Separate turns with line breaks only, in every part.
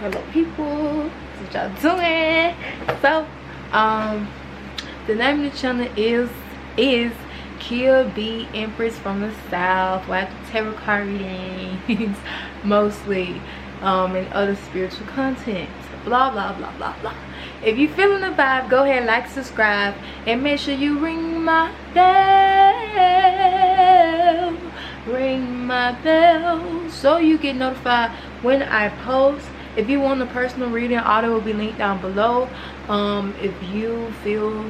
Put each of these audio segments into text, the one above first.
Hello people, what y'all doing? So the name of the channel is Kia B Empress from the South, where I do tarot card readings mostly, and other spiritual content, blah blah blah blah blah. If you feeling the vibe, go ahead, like, subscribe, and make sure you ring my bell so you get notified when I post. If you want a personal reading, audio will be linked down below. If you feel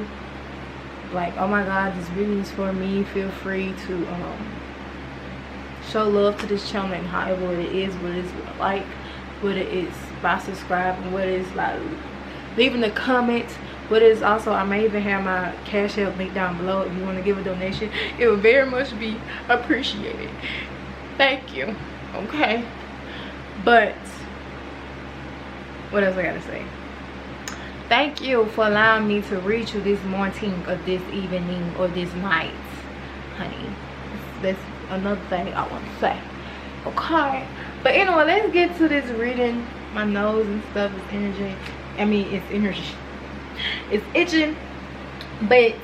like, oh my god, this reading is for me, feel free to show love to this channel and however it is, what it is like, what it is by subscribing, what it is like leaving a comment, what it is. Also, I may even have my Cash App link down below if you want to give a donation. It would very much be appreciated. Thank you. Okay, but what else I gotta say? Thank you for allowing me to reach you this morning or this evening or this night, honey. That's another thing I want to say. Okay, but anyway, let's get to this reading. My nose and stuff is energy. I mean, it's energy. It's itching. But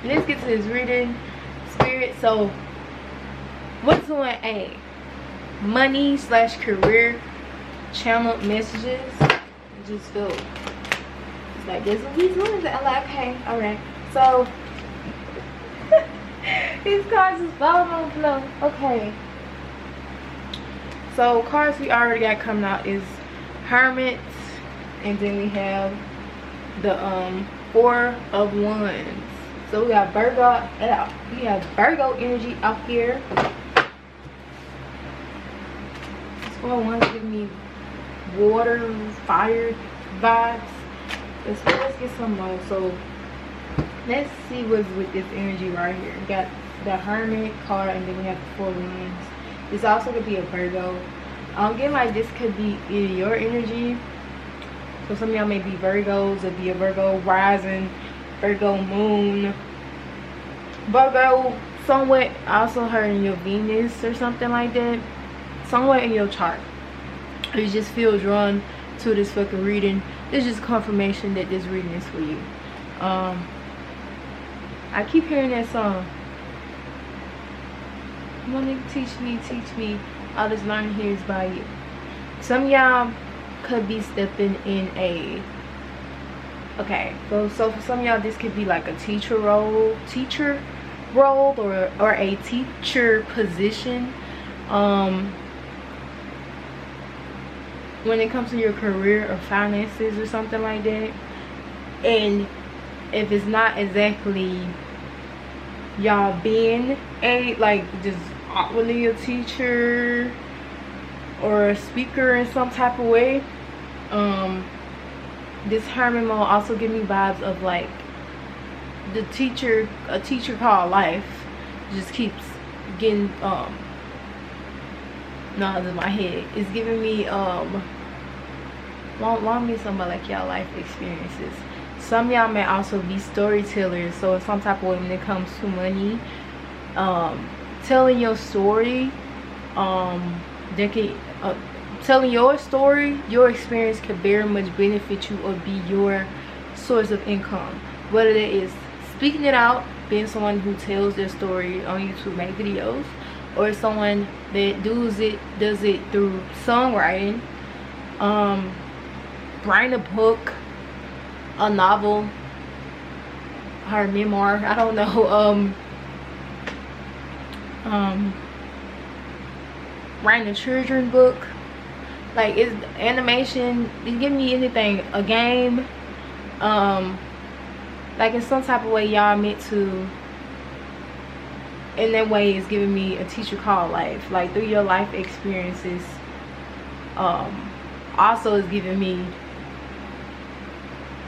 let's get to this reading, spirit. So what's on a money / career channel messages? I just feel it's like this what we doing. I'm like, okay, all right. So these cards is falling on the floor. Okay, so cards we already got coming out is Hermit, and then we have the Four of Wands. So we got Virgo. We have Virgo energy out here. This Four of Wands give me water, fire vibes. Let's get some more. So let's see what's with this energy right here. We got the Hermit card, and then we have the Four of Wands. This also could be a Virgo. I'm getting like this could be either your energy. So some of y'all may be Virgos. It'd be a Virgo rising, Virgo moon, Virgo somewhat also her in your Venus or something like that, somewhere in your chart. You just feel drawn to this fucking reading. This is just confirmation that this reading is for you. I keep hearing that song. Money teach me, all this learning here is by you. Some of y'all could be stepping in a, okay, so for some of y'all this could be like a teacher role or a teacher position. When it comes to your career or finances or something like that. And if it's not exactly y'all being a, like, just outwardly a teacher or a speaker in some type of way, this Hermit mode also give me vibes of like a teacher called life just keeps getting nods in my head. It's giving me want me somebody like y'all life experiences. Some of y'all may also be storytellers, so in some type of way when it comes to money, telling your story, telling your story, your experience could very much benefit you or be your source of income. Whether it is speaking it out, being someone who tells their story on YouTube, make videos, or someone that does it through songwriting, writing a book, a novel, her memoir, I don't know, writing a children's book. Like, it's animation, you give me anything, a game, like in some type of way y'all meant to, in that way it's giving me a teacher called life, like through your life experiences. Also is giving me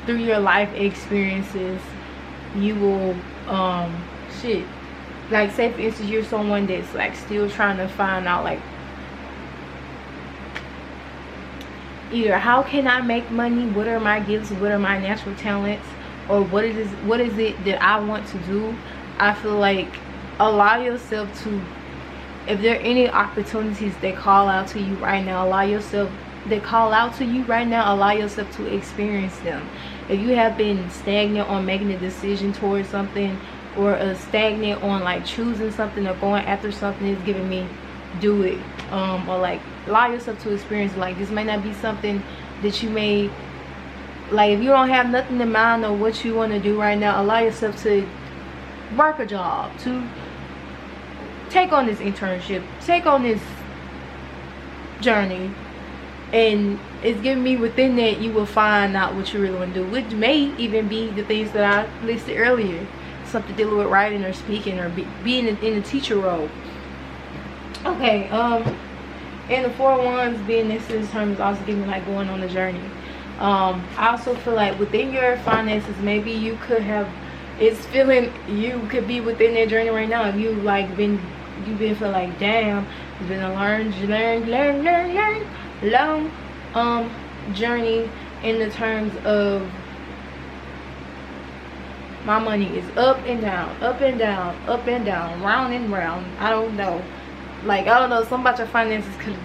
through your life experiences you will like, say for instance you're someone that's like still trying to find out, like, either how can I make money, what are my gifts, what are my natural talents, or what is it that I want to do. I feel like allow yourself to, if there are any opportunities that call out to you right now, allow yourself that call out to you right now, allow yourself to experience them. If you have been stagnant on making a decision towards something, or stagnant on like choosing something or going after something, it's giving me do it. Or like allow yourself to experience, like this might not be something that you may like. If you don't have nothing in mind of what you want to do right now, allow yourself to work a job, to take on this internship, take on this journey. And it's giving me within that you will find out what you really want to do, which may even be the things that I listed earlier. Something dealing with writing or speaking, or being in a teacher role. Okay, and the 4 of Wands being next to this term is also giving me like going on a journey. I also feel like within your finances, maybe you could have, it's feeling you could be within that journey right now. If you like you've been feeling like, damn, it's been a long journey in the terms of my money is up and down, up and down, up and down, round and round. I don't know, like I don't know, something about your finances could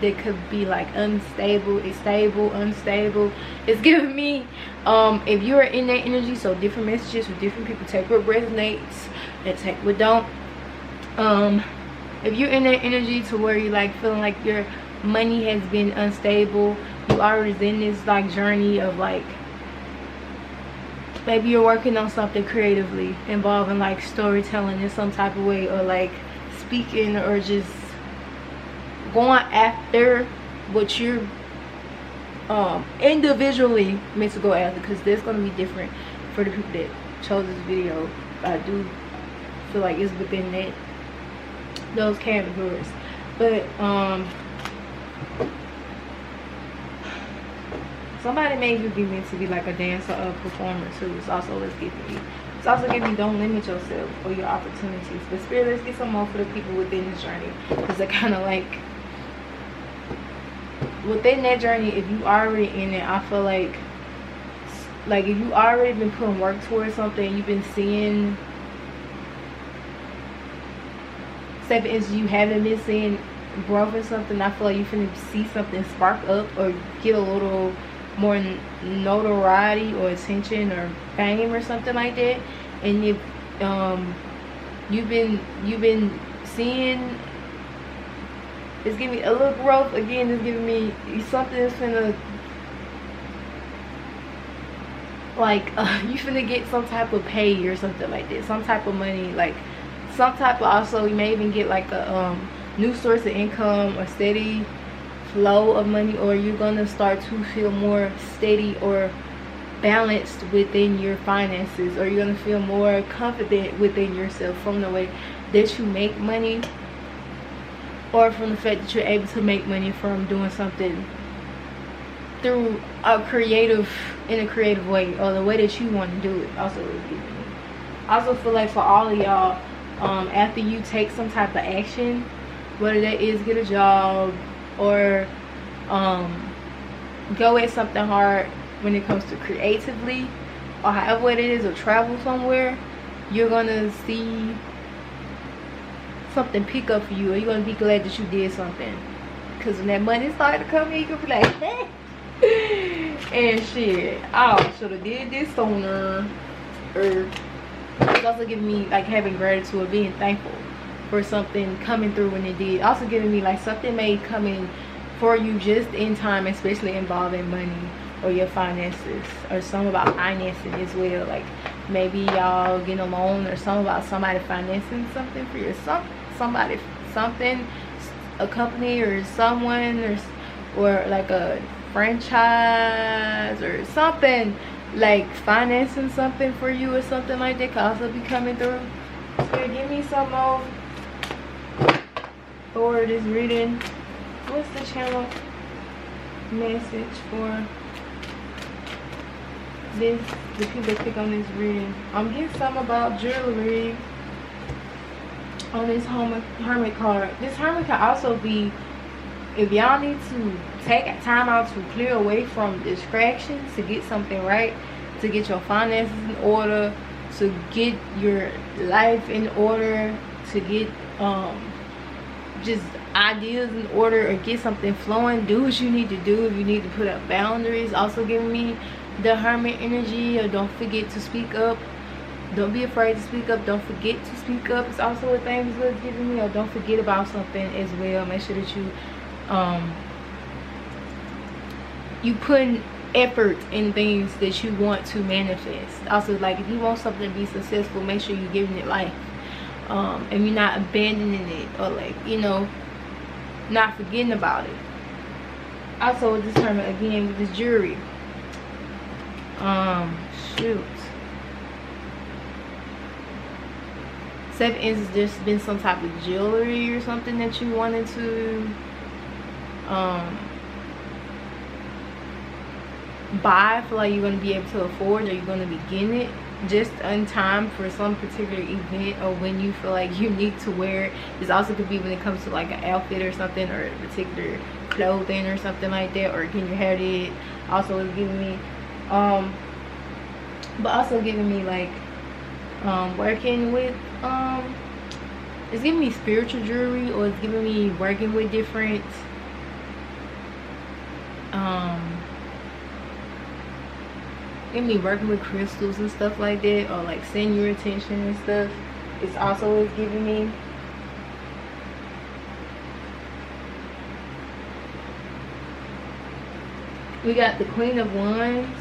be like unstable. It's stable, unstable. It's giving me if you're in that energy, so different messages with different people, take what resonates and take what don't. If you're in that energy to where you like feeling like your money has been unstable, you are in this like journey of like, maybe you're working on something creatively involving like storytelling in some type of way, or like speaking, or just going after what you're individually meant to go after, because there's going to be different for the people that chose this video. I do feel like it's within those categories. But somebody may be meant to be like a dancer or a performer too. It's also what's giving me. It's also giving me, don't limit yourself or your opportunities. But Spirit, let's get some more for the people within this journey, because they're kind of like within that journey. If you already in it, I feel like if you already been putting work towards something, you've been seeing, say for instance, you haven't been seeing growth in something, I feel like you finna see something spark up or get a little more notoriety or attention or fame or something like that. And if you've been seeing, it's giving me a little growth again. It's giving me something that's finna like you finna get some type of pay or something like that, some type of money, like some type of, also you may even get like a new source of income or steady flow of money, or you're gonna start to feel more steady or balanced within your finances, or you're gonna feel more confident within yourself from the way that you make money, or from the fact that you're able to make money from doing something through in a creative way, or the way that you want to do it. Also is giving me. I also feel like for all of y'all, after you take some type of action, whether that is get a job or go at something hard when it comes to creatively, or however it is, or travel somewhere, you're gonna see something pick up for you, or you're gonna be glad that you did something, because when that money started to come in, you're gonna be like, hey. And shit, I should have did this sooner. Or it's also giving me like having gratitude or being thankful for something coming through when it did. Also giving me like something may come in for you just in time, especially involving money or your finances, or something about financing as well. Like maybe y'all getting a loan, or something about somebody financing something for you, somebody, something, a company or someone, or like a franchise or something, like financing something for you or something like that, could also be coming through. So give me some more for this reading. What's the channel message for this, the people that click on this reading? I'm getting some about jewelry on this hermit card. This hermit can also be, if y'all need to take time out to clear away from distractions, to get something right, to get your finances in order, to get your life in order, to get just ideas in order or get something flowing, do what you need to do. If you need to put up boundaries, also giving me the hermit energy. Or don't forget to speak up. Don't be afraid to speak up. Don't forget to speak up. It's also what things was giving me. Or don't forget about something as well. Make sure that you put effort in things that you want to manifest. Also, like, if you want something to be successful, make sure you're giving it life. And you're not abandoning it, or like, you know, not forgetting about it. Also with this hermit, again, with this jewelry, shoot, 7 ends has just been some type of jewelry or something that you wanted to buy. For like you're going to be able to afford, or you're going to be getting it just in time for some particular event, or when you feel like you need to wear it. This also could be when it comes to like an outfit or something, or particular clothing or something like that, or getting your hair did. Also it's giving me but also giving me like working with it's giving me spiritual jewelry, or it's giving me working with different give me working with crystals and stuff like that, or like send your attention and stuff. It's also is giving me. We got the Queen of Wands.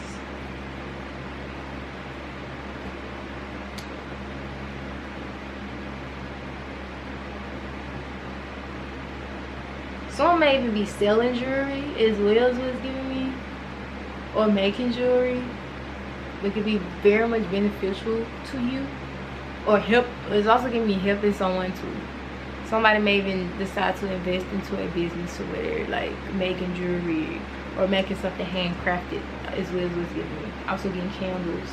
Some may even be selling jewelry as well as what's giving me, or making jewelry. It could be very much beneficial to you, or help. It's also giving me helping someone too. Somebody may even decide to invest into a business or whether like making jewelry or making something handcrafted as well as what's giving me. Also getting candles,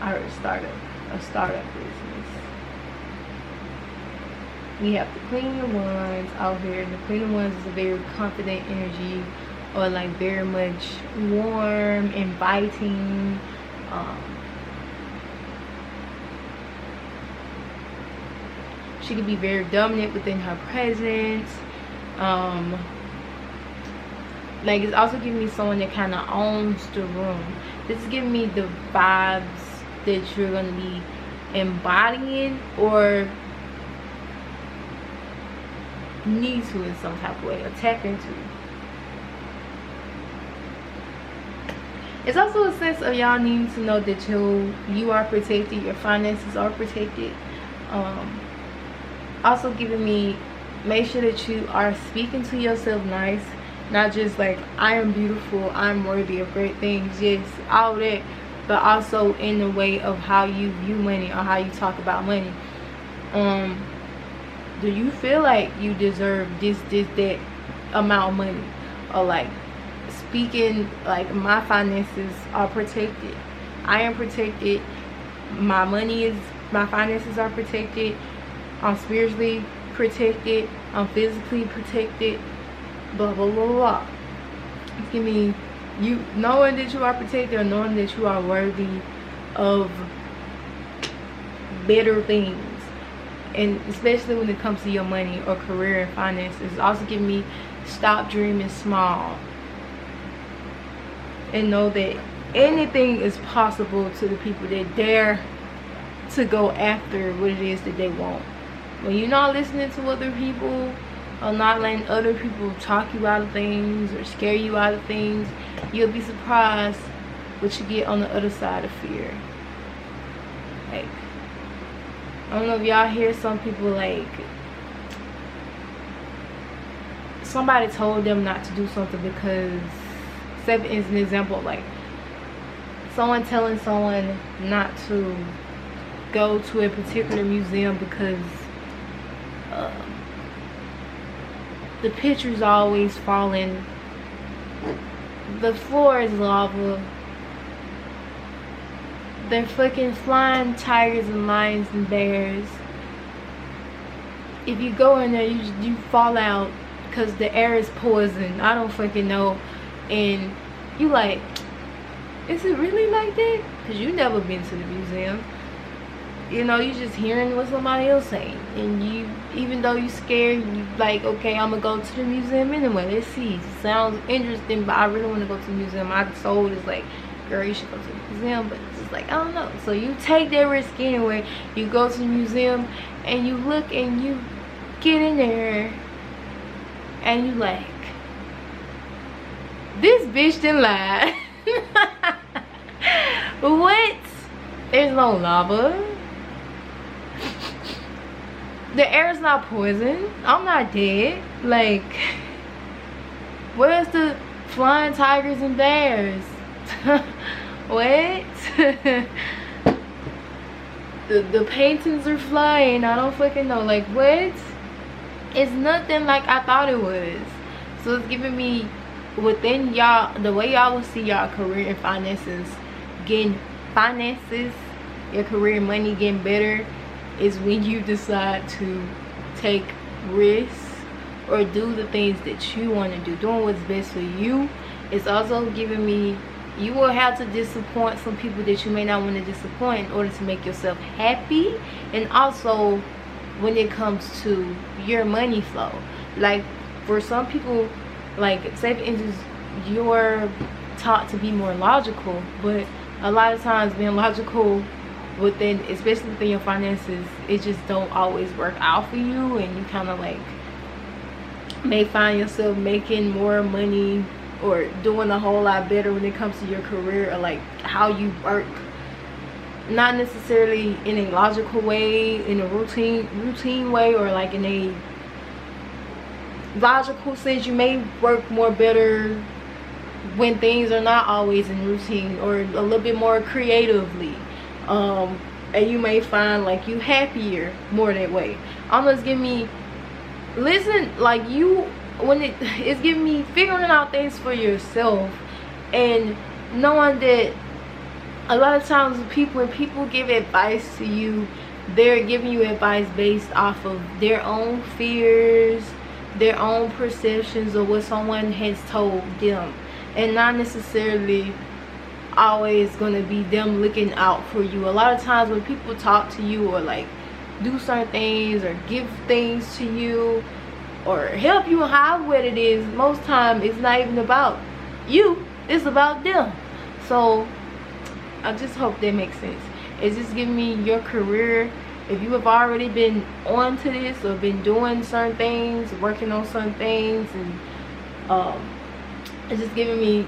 or a startup business. We have the Queen of Wands out here. The Queen of Wands is a very confident energy, or like very much warm, inviting. She could be very dominant within her presence. Like, it's also giving me someone that kind of owns the room. This is giving me the vibes that you're going to be embodying, or need to in some type of way, or tap into. It's also a sense of y'all needing to know that you are protected, your finances are protected. Also giving me, make sure that you are speaking to yourself nice, not just like, I am beautiful, I'm worthy of great things, yes, all that, but also in the way of how you view money, or how you talk about money. Do you feel like you deserve that amount of money? Or like speaking like, my finances are protected, I am protected, my finances are protected, I'm spiritually protected, I'm physically protected, blah blah blah blah. It's giving me you knowing that you are protected, or knowing that you are worthy of better things. And especially when it comes to your money or career and finances. It's also giving me, stop dreaming small, and know that anything is possible to the people that dare to go after what it is that they want. When you're not listening to other people, or not letting other people talk you out of things or scare you out of things, you'll be surprised what you get on the other side of fear. Like, I don't know if y'all hear some people, like, somebody told them not to do something because, 7 is an example, like someone telling someone not to go to a particular museum because the picture's always falling, the floor is lava, they're fucking flying tigers and lions and bears. If you go in there, you fall out because the air is poison. I don't fucking know. And you like, is it really like that? Because you never been to the museum. you know, you just hearing what somebody else saying, and you, even though you scared, you like, okay, I'm gonna go to the museum anyway. Let's see, it sounds interesting, but I really want to go to the museum. My soul is like, girl, you should go to the museum, but it's just like, I don't know. So you take that risk anyway. You go to the museum and you look and you get in there and you like, this bitch didn't lie. What? There's no lava. The air is not poison. I'm not dead. Like, where's the flying tigers and bears? What? the paintings are flying. I don't fucking know. Like, what? It's nothing like I thought it was. So it's giving me, within y'all, the way y'all will see y'all career and finances, your career and money getting better, is when you decide to take risks or do the things that you want to do, doing what's best for you. It's also giving me, you will have to disappoint some people that you may not want to disappoint in order to make yourself happy. And also when it comes to your money flow, like for some people, like say for instance, you're taught to be more logical, but a lot of times being logical within, especially within your finances, it just don't always work out for you, and you kind of like may find yourself making more money or doing a whole lot better when it comes to your career, or like how you work, not necessarily in a logical way, in a routine way, or like in a logical sense. You may work more better when things are not always in routine, or a little bit more creatively, and you may find like you happier more that way. Almost give me, listen, like you, when it's giving me figuring out things for yourself, and knowing that a lot of times when people give advice to you, they're giving you advice based off of their own fears, their own perceptions of what someone has told them, and not necessarily always going to be them looking out for you. A lot of times when people talk to you, or like do certain things, or give things to you, or help you however what it is, most time it's not even about you, it's about them. So I just hope that makes sense. It's just giving me your career. If you have already been on to this, or been doing certain things, working on certain things, and it's just giving me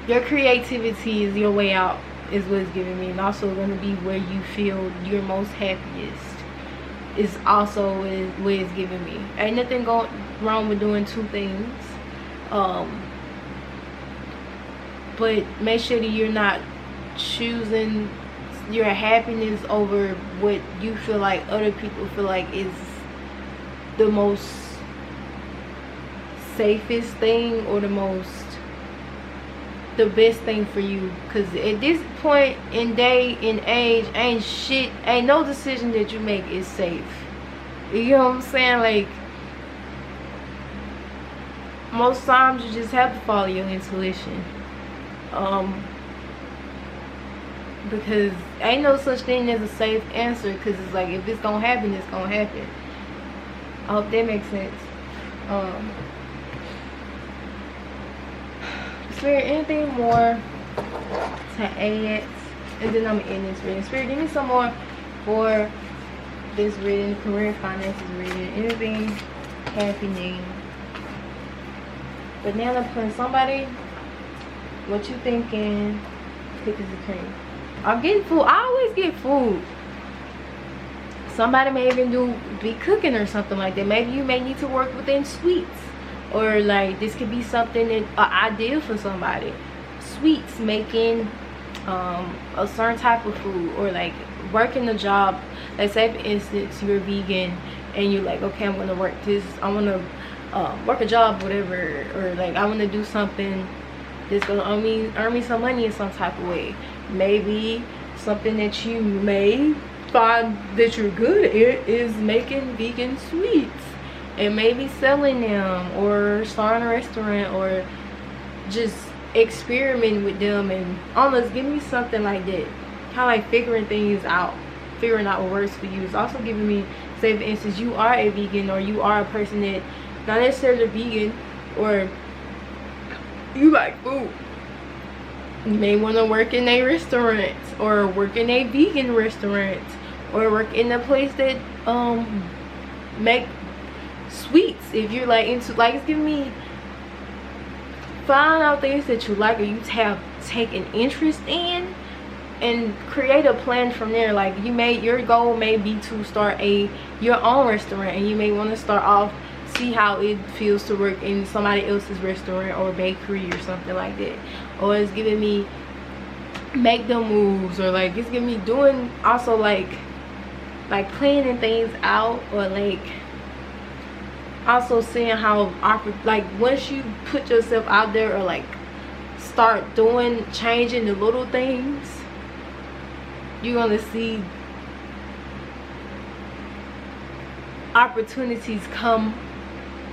your creativity is your way out, is what it's giving me. And also going to be where you feel your most happiest is also what it's giving me. Ain't nothing wrong with doing two things, but make sure that you're not choosing your happiness over what you feel like other people feel like is the most safest thing, or the best thing for you. Because at this point in day and age, ain't no decision that you make is safe. You know what I'm saying? Like, most times you just have to follow your intuition, because ain't no such thing as a safe answer. Because it's like, if it's gonna happen, it's gonna happen. I hope that makes sense. Spirit, anything more to add? And then I'm gonna end this reading. Spirit, give me some more for this reading, career finances reading, anything happening. Banana pun, somebody, what you thinking? Cookies and cream. I'm getting food. I always get food. Somebody may even be cooking or something like that. Maybe you may need to work within sweets, or like this could be something that ideal for somebody. Sweets, making a certain type of food, or like working a job. Like say for instance you're vegan and you're like, okay, I'm gonna work this, I want to work a job, whatever, or like I want to do something that's gonna earn me some money in some type of way. Maybe something that you may find that you're good at is making vegan sweets, and maybe selling them, or starting a restaurant, or just experimenting with them. And almost give me something like that. kind of like figuring things out, figuring out what works for you. It's also giving me, say for instance, you are a vegan, or you are a person that not necessarily vegan, or you like food. You may want to work in a restaurant, or work in a vegan restaurant, or work in a place that make sweets. If you're like into, like, it's giving me find out things that you like or you have take an interest in, and create a plan from there. Like, your goal may be to start your own restaurant, and you may want to start off, see how it feels to work in somebody else's restaurant or bakery or something like that. Or it's giving me make the moves, or like it's giving me doing also like planning things out, or like also seeing how, like, once you put yourself out there, or like start changing the little things, you're gonna see opportunities come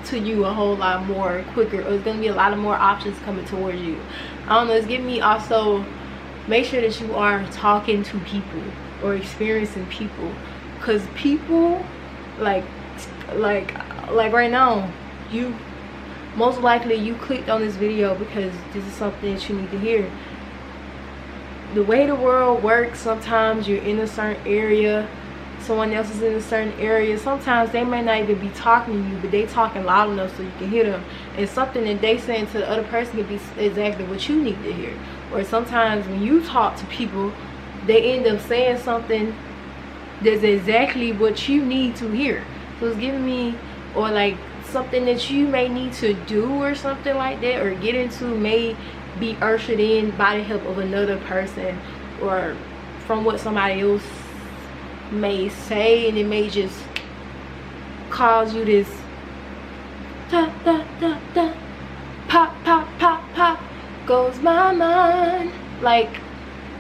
to you a whole lot more quicker, or it's gonna be a lot of more options coming towards you. I don't know, it's giving me also make sure that you are talking to people or experiencing people, because people like right now, you most likely you clicked on this video because this is something that you need to hear. The way the world works, sometimes you're in a certain area, someone else is in a certain area. Sometimes they may not even be talking to you, but they talking loud enough so you can hear them, and something that they saying to the other person can be exactly what you need to hear. Or sometimes when you talk to people, they end up saying something that's exactly what you need to hear. So it's giving me, or like something that you may need to do or something like that, or get into, may be ushered in by the help of another person, or from what somebody else may say, and it may just cause you this da da da da, pop pop pop pop goes my mind like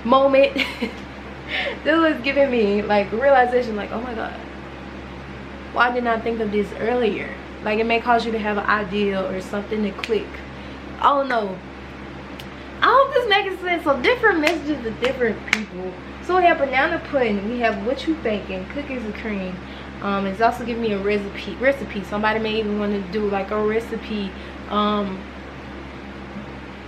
moment. This was giving me like realization, like, oh my god, why didn't I think of this earlier? Like, it may cause you to have an idea or something to click. I don't know, I hope this making sense. So different messages to different people. So we have banana pudding, we have what you thinking, cookies and cream. It's also giving me a recipe. Somebody may even want to do like a recipe,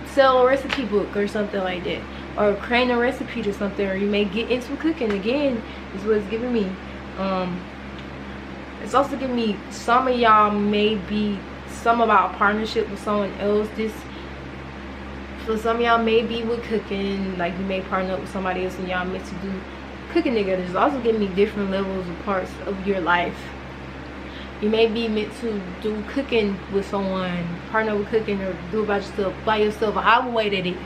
sell a recipe book or something like that, or create a recipe or something. Or you may get into cooking again, is what it's giving me. It's also giving me, some of y'all may be some about partnership with someone else. This, for some of y'all, may be with cooking, like you may partner up with somebody else and y'all meant to do cooking together. It's also giving me different levels of parts of your life. You may be meant to do cooking with someone, partner with cooking, or do it by yourself, or however way that is.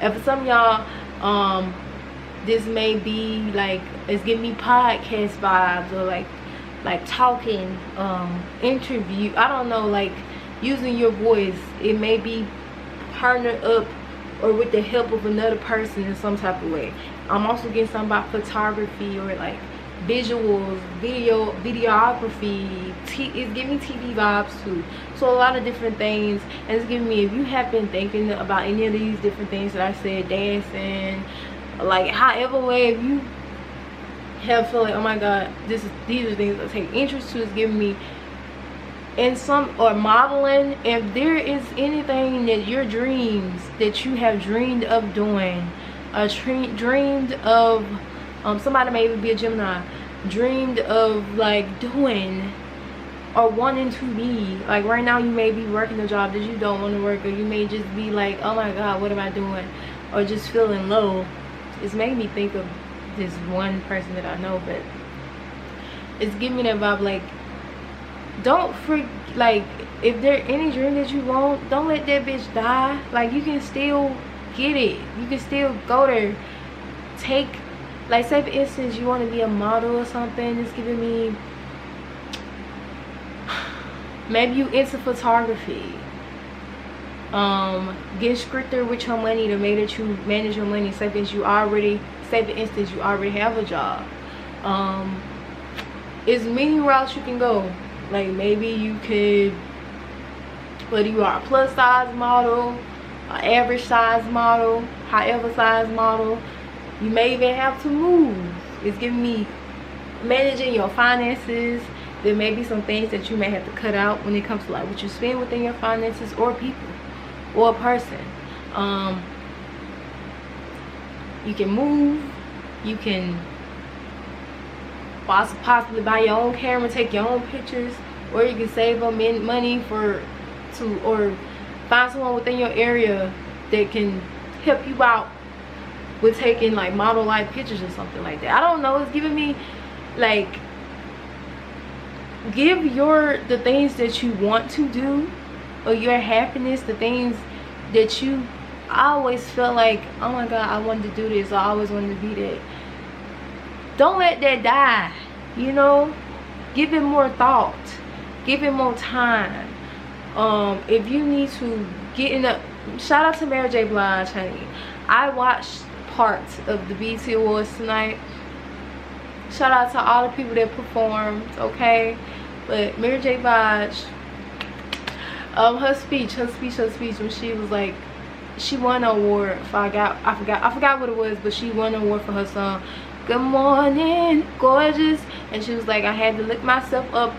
And for some of y'all, this may be like, it's giving me podcast vibes, or like talking, interview, I don't know, like using your voice. It may be partnered up or with the help of another person in some type of way. I'm also getting something about photography, or like visuals, videography. It's giving me TV vibes too. So a lot of different things. And it's giving me, if you have been thinking about any of these different things that I said, dancing, like however way, if you have feel like, oh my god, these are things I take interest to, is giving me in some, or modeling. If there is anything that your dreams that you have dreamed of doing, dreamed of, somebody may even be a Gemini, dreamed of like doing or wanting to be, like right now you may be working a job that you don't want to work, or you may just be like, oh my god, what am I doing, or just feeling low. It's made me think of this one person that I know, but it's giving me that vibe, like, don't like, if there any dream that you want, don't let that bitch die. Like, you can still get it, you can still go there. Take, like, say for instance you want to be a model or something. It's giving me, maybe you into photography, get stricter with your money to make that you manage your money. Say for instance you already have a job. It's many routes you can go. Like, maybe you could, whether you are a plus size model, an average size model, however size model, You may even have to move. It's giving me managing your finances. There may be some things that you may have to cut out when it comes to like what you spend within your finances, or people, or a person. You can move. You can possibly buy your own camera, take your own pictures, or you can save up money or find someone within your area that can help you out with taking like model like pictures or something like that. I don't know. It's giving me like, give the things that you want to do, or your happiness, the things that you always felt like, oh my god, I wanted to do this, I always wanted to be that. Don't let that die, you know. Give it more thought, give it more time. If you need to get in a, shout out to Mary J. Blige, honey. I watched parts of the BET Awards tonight. Shout out to all the people that performed, okay? But Mary J. Blige, her speech when she was like, she won an award for, I forgot what it was, but she won an award for her song Good Morning Gorgeous. And she was like, I had to look myself up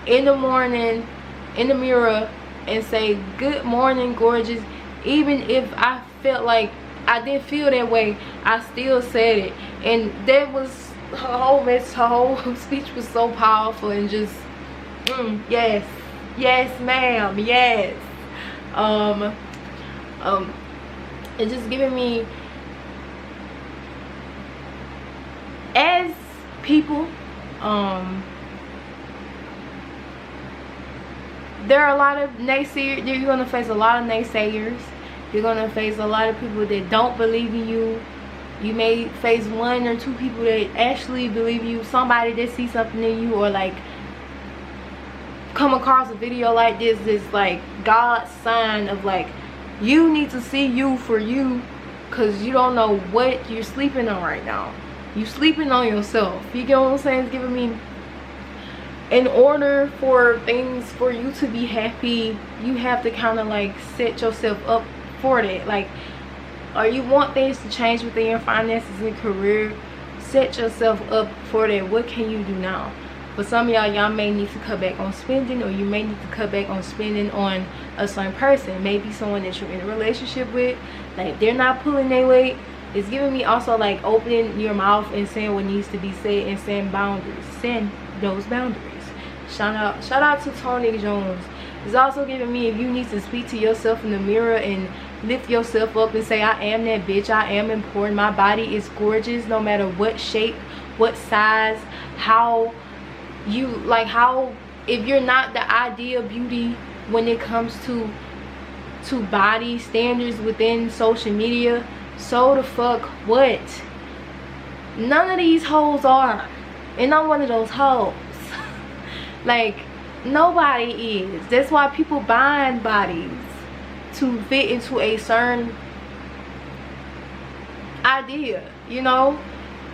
in the morning in the mirror and say good morning gorgeous. Even if I felt like I didn't feel that way, I still said it. And that was her whole message. Her whole speech was so powerful, and just yes ma'am, yes. It's just giving me, as people, there are a lot of naysayers. You're going to face a lot of naysayers. You're going to face a lot of people that don't believe in you. You may face 1 or 2 people that actually believe you. Somebody that sees something in you, or like come across a video like this is like God's sign of like, you need to see you for you, because you don't know what you're sleeping on right now. You sleeping on yourself. You get what I'm saying? It's giving me, in order for things for you to be happy, you have to kind of like set yourself up for that. Like, or you want things to change within your finances and career, set yourself up for that. What can you do now? For some of y'all may need to cut back on spending, or you may need to cut back on spending on a certain person. Maybe someone that you're in a relationship with, like they're not pulling their weight. It's giving me also like opening your mouth and saying what needs to be said, and setting boundaries. Setting those boundaries. Shout out to Tony Jones. It's also giving me, if you need to speak to yourself in the mirror and lift yourself up and say, I am that bitch, I am important, my body is gorgeous, no matter what shape, what size, how you like, how, if you're not the ideal beauty when it comes to body standards within social media, so the fuck what? None of these hoes are, and I'm one of those hoes. Like, nobody is. That's why people buying bodies to fit into a certain idea, you know.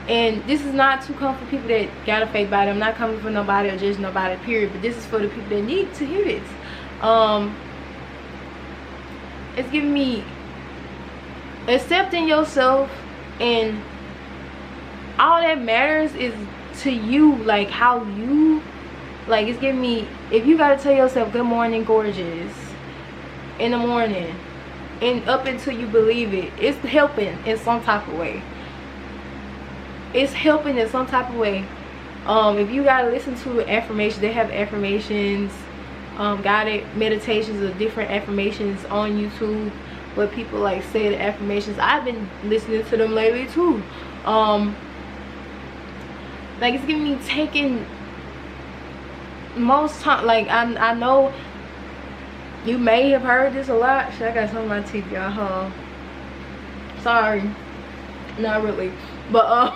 And this is not to come for people that got a fake body. I'm not coming for nobody or just nobody, period. But this is for the people that need to hear this. It's giving me accepting yourself, and all that matters is to you, like how you, like, it's giving me, if you gotta tell yourself good morning gorgeous in the morning and up until you believe it, it's helping in some type of way. It's helping in some type of way. If you gotta listen to affirmations, they have affirmations, guided meditations of different affirmations on YouTube, where people like say the affirmations. I've been listening to them lately too. Like, it's giving me taking most time, like I know you may have heard this a lot. Shit, I got some of my teeth, y'all. Sorry, not really, but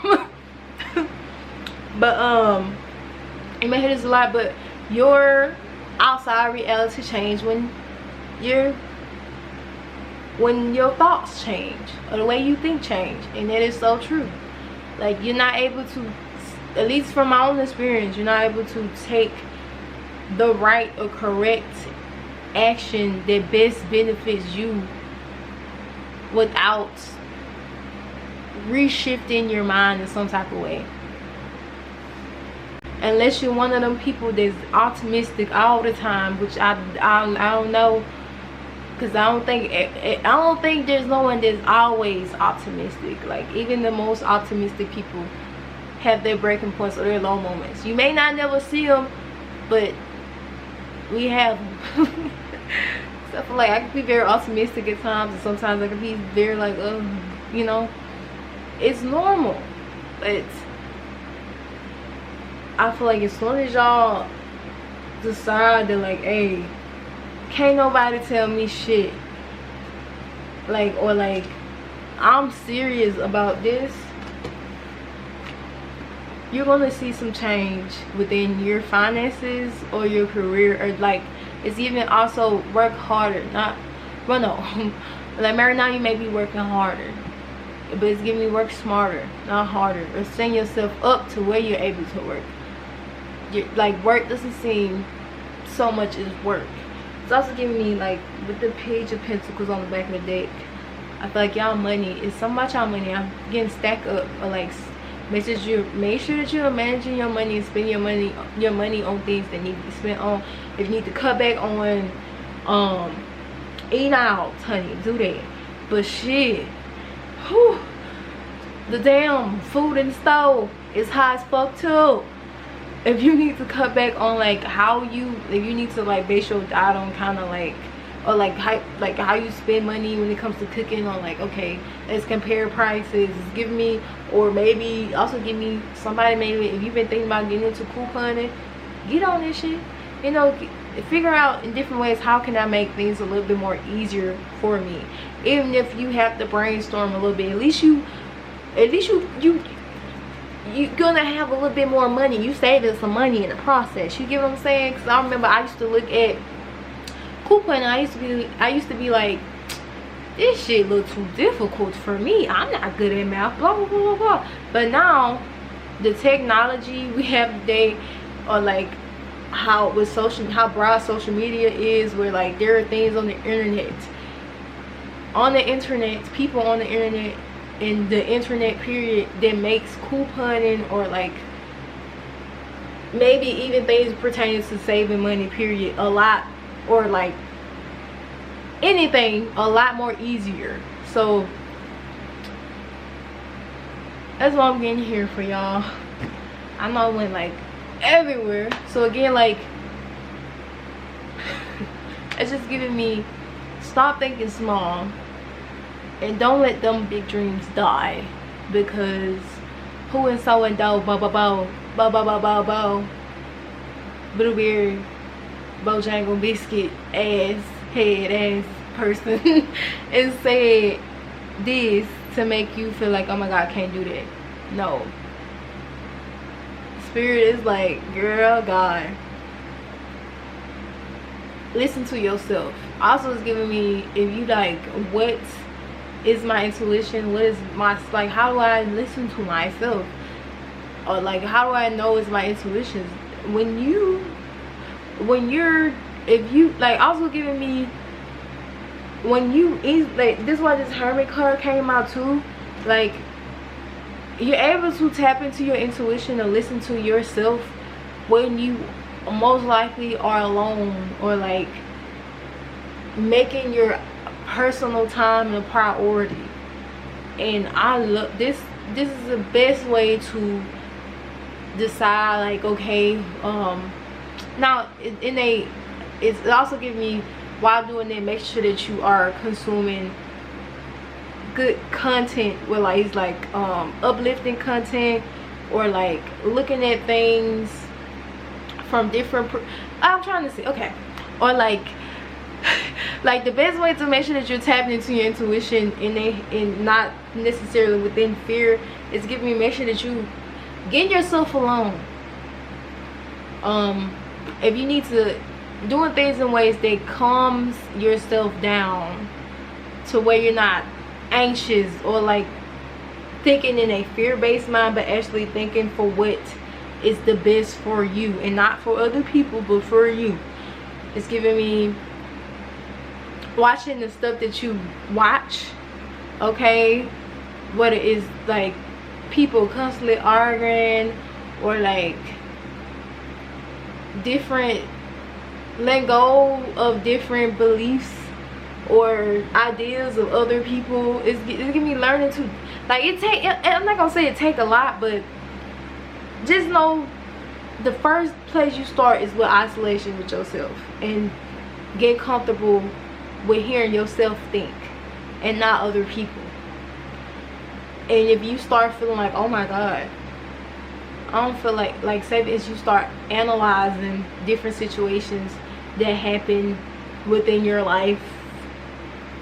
you may hear this a lot, but your outside reality change when your thoughts change, or the way you think change. And that is so true. Like, you're not able to, at least from my own experience, you're not able to take the right or correct action that best benefits you without reshifting your mind in some type of way. Unless you're one of them people that's optimistic all the time, which I don't know, because I don't think there's no one that's always optimistic. Like, even the most optimistic people have their breaking points or their low moments. You may not never see them, but we have them. So I feel like I can be very optimistic at times, and sometimes I can be very like, you know, it's normal. But I feel like as soon as y'all decide that, like, hey, can't nobody tell me shit, like, or like, I'm serious about this, you're gonna see some change within your finances or your career, or like, it's even also work harder. Like right now you may be working harder, but it's giving me work smarter, not harder, or setting yourself up to where you're able to work. Like, work doesn't seem so much as work. It's also giving me, like, with the Page of Pentacles on the back of the deck, I feel like y'all money is so much. Y'all money, I'm getting stacked up, or like, make sure that you're managing your money and spending your money on things that need to be spent on. If you need to cut back on eat out, honey, do that. But shit, whew, the damn food in the stove is high as fuck too. If you need to cut back on, like, if you need to, like, base your diet on kind of like, or like how you spend money when it comes to cooking, on like, okay, let's compare prices. Give me, or maybe also give me somebody, maybe if you've been thinking about getting into couponing, get on this shit, you know, figure out in different ways, how can I make things a little bit more easier for me. Even if you have to brainstorm a little bit, at least you're gonna have a little bit more money. You saving some money in the process. You get what I'm saying? Because I remember I used to look at couponing. I used to be like, this shit look too difficult for me. I'm not good at math. Blah blah blah blah blah. But now the technology we have today, or like how broad social media is, where like there are things on the internet, people on the internet, in the internet period, that makes couponing, or like maybe even things pertaining to saving money period, a lot, or like anything, a lot more easier. So that's what I'm getting here for y'all. I know I went like everywhere. So again, like, it's just giving me, stop thinking small, and don't let them big dreams die, because who and so and do blueberry Bojangle biscuit head ass person and said this to make you feel like, oh my god, I can't do that. No, spirit is like, girl, God, listen to yourself. Also, it's giving me, if you like, what is my intuition, what is my, like, how do I listen to myself, or like, how do I know it's my intuition? If you like, also giving me, when you like, this is why this Hermit card came out too. Like, you're able to tap into your intuition and listen to yourself when you most likely are alone, or like making your personal time a priority. And I love this. This is the best way to decide, like, okay, now it's also giving me, while doing that, make sure that you are consuming good content, where like it's like uplifting content, or like looking at things from different I'm trying to see, okay, or like like the best way to make sure that you're tapping into your intuition and not necessarily within fear is giving me, make sure that you get yourself alone. If you need to, doing things in ways that calms yourself down to where you're not anxious, or like thinking in a fear-based mind, but actually thinking for what is the best for you, and not for other people, but for you. It's giving me watching the stuff that you watch, okay, whether it's like people constantly arguing, or like different, letting go of different beliefs or ideas of other people. It's giving me learning to, like, I'm not gonna say it take a lot, but just know the first place you start is with isolation with yourself, and get comfortable with hearing yourself think and not other people. And if you start feeling like, oh my god, I don't feel like say as you start analyzing different situations that happen within your life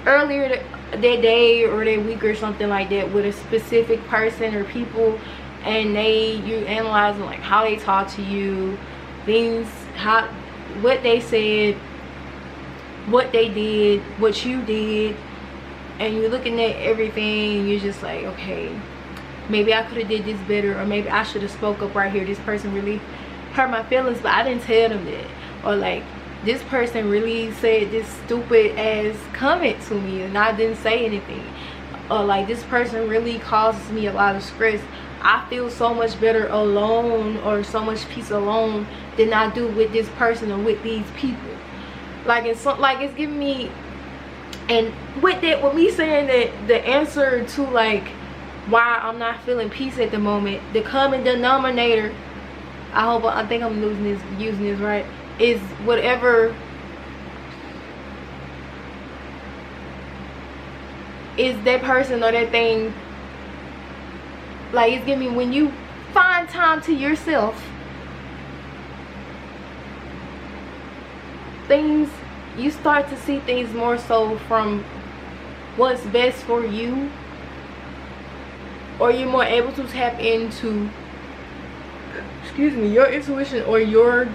earlier that day or that week or something like that, with a specific person or people, and you analyzing like how they talk to you, things, what they said, what they did, what you did, and you're looking at everything, and you're just like, okay, maybe I could have did this better, or maybe I should have spoke up right here. This person really hurt my feelings, but I didn't tell them that. Or like, this person really said this stupid ass comment to me and I didn't say anything. Or like, this person really causes me a lot of stress. I feel so much better alone, or so much peace alone, than I do with this person or with these people. Like, it's giving me, and with me saying that the answer to like why I'm not feeling peace at the moment, the common denominator, I think I'm using this right, is whatever is that person or that thing. Like, it's giving me, when you find time to yourself, you start to see things more so from what's best for you, or you're more able to tap into, your intuition, or your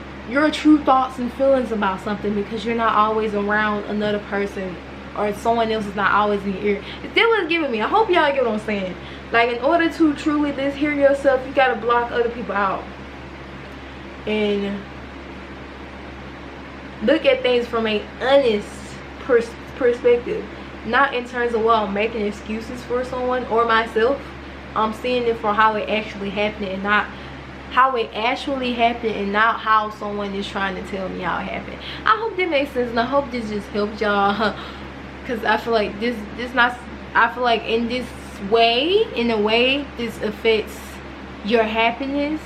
true thoughts and feelings about something, because you're not always around another person, or someone else is not always in your ear. It's still what's giving me. I hope y'all get what I'm saying. Like, in order to truly just hear yourself, you gotta block other people out and look at things from a honest perspective, not in terms of, well, I'm making excuses for someone or myself. I'm seeing it for how it actually happened, and not how it actually happened, and not how someone is trying to tell me how it happened. I hope that makes sense, and I hope this just helped y'all, because I feel like I feel like in a way this affects your happiness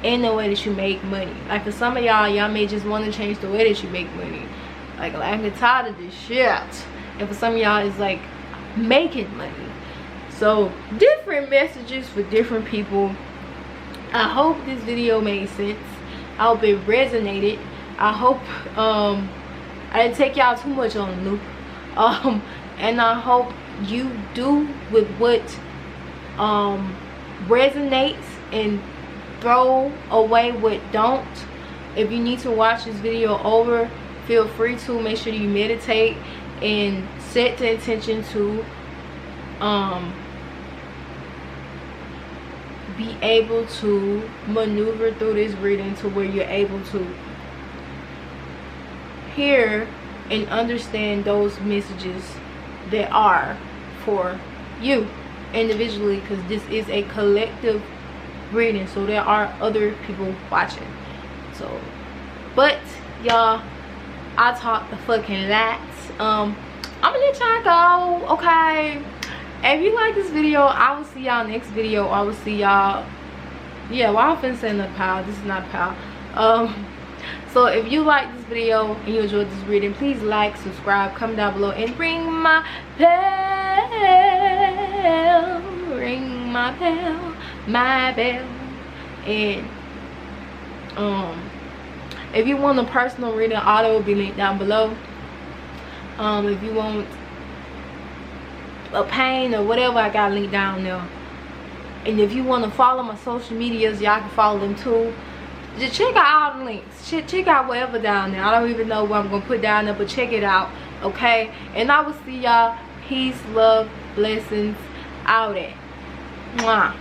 and the way that you make money. Like, for some of y'all may just want to change the way that you make money. Like I'm tired of this shit. And for some of y'all, it's like making money. So different messages for different people. I hope this video made sense. I hope it resonated. I hope I didn't take y'all too much on the loop. And I hope you do with what resonates, and throw away what don't. If you need to watch this video over, feel free to. Make sure you meditate and set the intention to be able to maneuver through this reading to where you're able to hear and understand those messages that are for you individually, because this is a collective reading, so there are other people watching. So, but y'all, I talk the fucking lots. I'm gonna let y'all go, okay? If you like this video, I will see y'all next video. I will see y'all, yeah, well, I'm finna say another pal. This is not a pal. So if you like this video and you enjoyed this reading, please like, subscribe, comment down below, and ring my bell, my bell. And if you want a personal reading, auto will be linked down below. If you want a pain or whatever, I got linked down there. And if you want to follow my social medias, y'all can follow them too. Just check out all the links. Check out whatever down there. I don't even know what I'm gonna put down there, but check it out, okay? And I will see y'all. Peace, love, blessings, all that. Mwah.